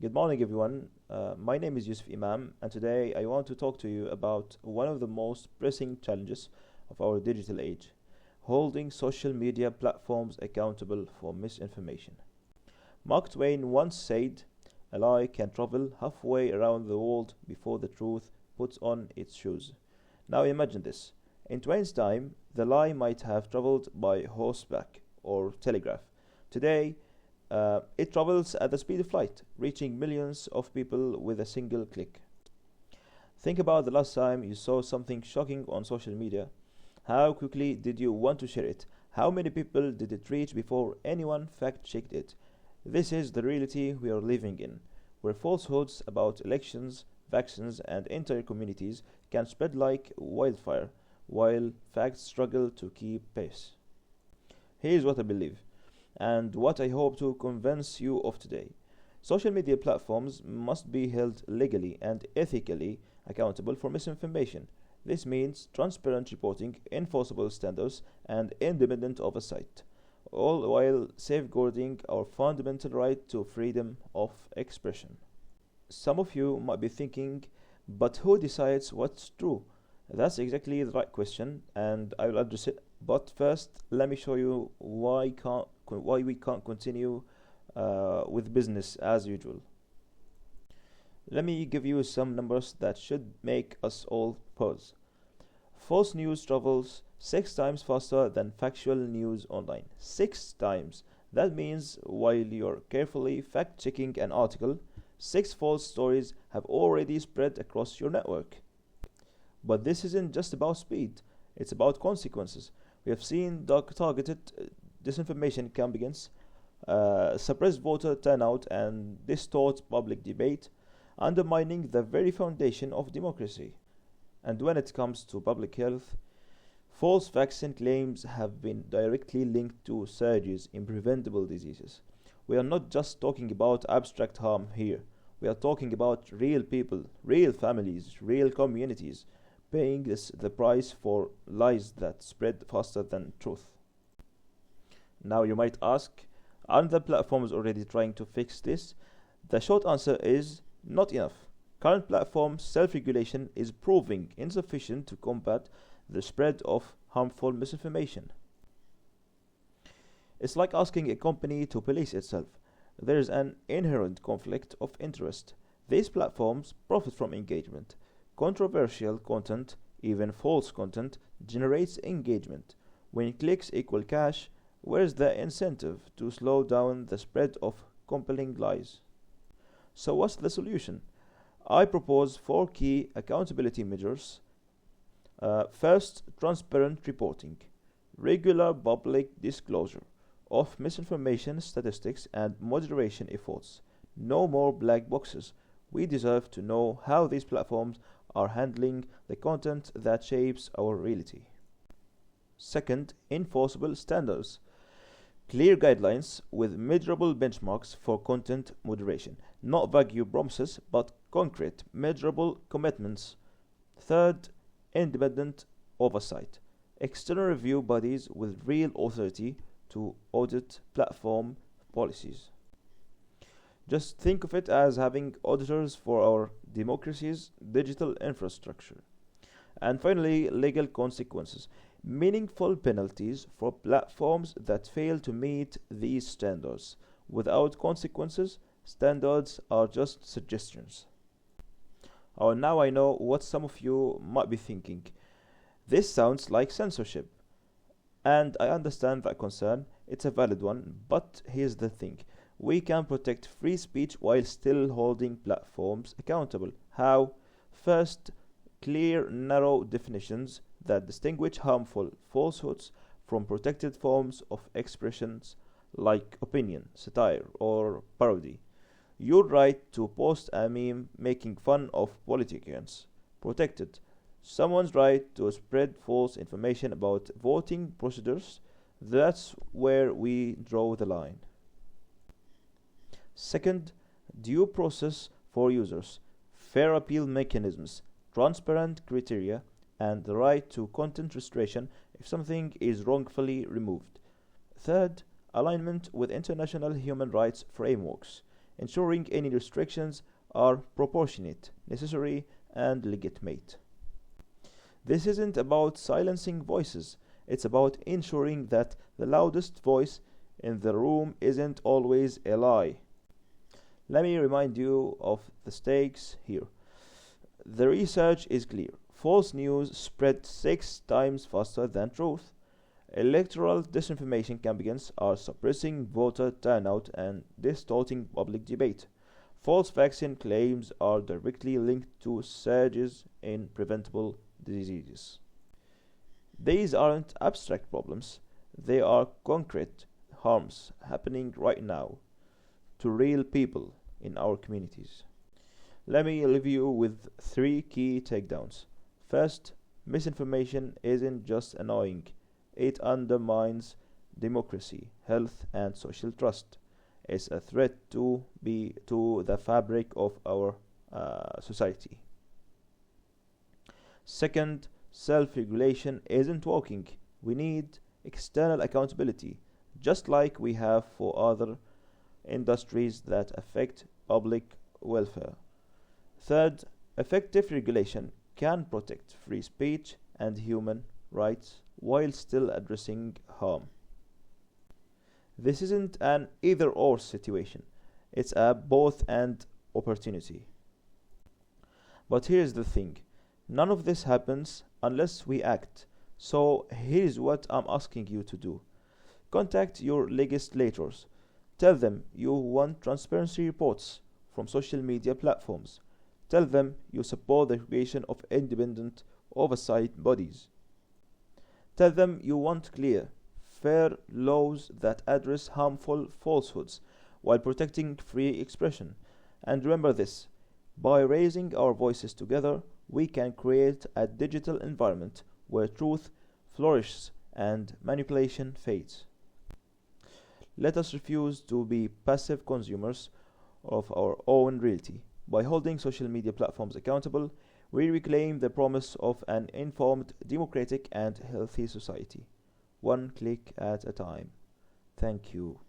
Good morning, everyone. My name is Youssef Imam, and today I want to talk to you about one of the most pressing challenges of our digital age: holding social media platforms accountable for misinformation. Mark Twain once said, "A lie can travel halfway around the world before the truth puts on its shoes." Now imagine this. In Twain's time, the lie might have traveled by horseback or telegraph. Today, it travels at the speed of light, reaching millions of people with a single click. Think about the last time you saw something shocking on social media. How quickly did you want to share it? How many people did it reach before anyone fact checked it? This is the reality we are living in, where falsehoods about elections, vaccines, and entire communities can spread like wildfire, while facts struggle to keep pace. Here's what I believe, and what I hope to convince you of today. Social media platforms must be held legally and ethically accountable for misinformation. This means transparent reporting, enforceable standards, and independent oversight, all while safeguarding our fundamental right to freedom of expression. Some of you might be thinking, but who decides what's true? That's exactly the right question, and I will address it. But first, let me show you why we can't continue with business as usual. Let me give you some numbers that should make us all pause. False news travels 6 times faster than factual news online. 6 times. That means while you're carefully fact checking an article, 6 false stories have already spread across your network. But this isn't just about speed, it's about consequences. We have seen targeted disinformation campaigns, suppress voter turnout, and distort public debate, undermining the very foundation of democracy. And when it comes to public health, false vaccine claims have been directly linked to surges in preventable diseases. We are not just talking about abstract harm here. We are talking about real people, real families, real communities paying the price for lies that spread faster than truth. Now you might ask, aren't the platforms already trying to fix this? The short answer is not enough. Current platform self-regulation is proving insufficient to combat the spread of harmful misinformation. It's like asking a company to police itself. There is an inherent conflict of interest. These platforms profit from engagement. Controversial content, even false content, generates engagement. When clicks equal cash, where's the incentive to slow down the spread of compelling lies? So, what's the solution? I propose 4 key accountability measures. First, transparent reporting, regular public disclosure of misinformation statistics and moderation efforts. No more black boxes. We deserve to know how these platforms are handling the content that shapes our reality. Second, enforceable standards. Clear guidelines with measurable benchmarks for content moderation. Not vague promises, but concrete, measurable commitments. Third, independent oversight. External review bodies with real authority to audit platform policies. Just think of it as having auditors for our democracy's digital infrastructure. And finally, legal consequences. Meaningful penalties for platforms that fail to meet these standards. Without consequences, standards are just suggestions. Oh, now I know what some of you might be thinking. This sounds like censorship. And I understand that concern, it's a valid one, but here's the thing. We can protect free speech while still holding platforms accountable. How? First, clear, narrow definitions that distinguish harmful falsehoods from protected forms of expressions like opinion, satire, or parody. Your right to post a meme making fun of politicians. Protected. Someone's right to spread false information about voting procedures. That's where we draw the line. Second, due process for users, fair appeal mechanisms, transparent criteria, and the right to content restoration if something is wrongfully removed. Third, alignment with international human rights frameworks, ensuring any restrictions are proportionate, necessary, and legitimate. This isn't about silencing voices, it's about ensuring that the loudest voice in the room isn't always a lie. Let me remind you of the stakes here. The research is clear. False news spread 6 times faster than truth. Electoral disinformation campaigns are suppressing voter turnout and distorting public debate. False vaccine claims are directly linked to surges in preventable diseases. These aren't abstract problems, they are concrete harms happening right now to real people in our communities. Let me leave you with 3 key takedowns. First, misinformation isn't just annoying, it undermines democracy, health, and social trust. It's a threat to the fabric of our society. Second, self-regulation isn't working. We need external accountability, just like we have for other industries that affect public welfare. Third, effective regulation can protect free speech and human rights while still addressing harm. This isn't an either or situation, it's a both and opportunity. But here's the thing, none of this happens unless we act. So here's what I'm asking you to do. Contact your legislators. Tell them you want transparency reports from social media platforms. Tell them you support the creation of independent oversight bodies. Tell them you want clear, fair laws that address harmful falsehoods while protecting free expression. And remember this, by raising our voices together, we can create a digital environment where truth flourishes and manipulation fades. Let us refuse to be passive consumers of our own reality. By holding social media platforms accountable, we reclaim the promise of an informed, democratic, and healthy society, one click at a time. Thank you.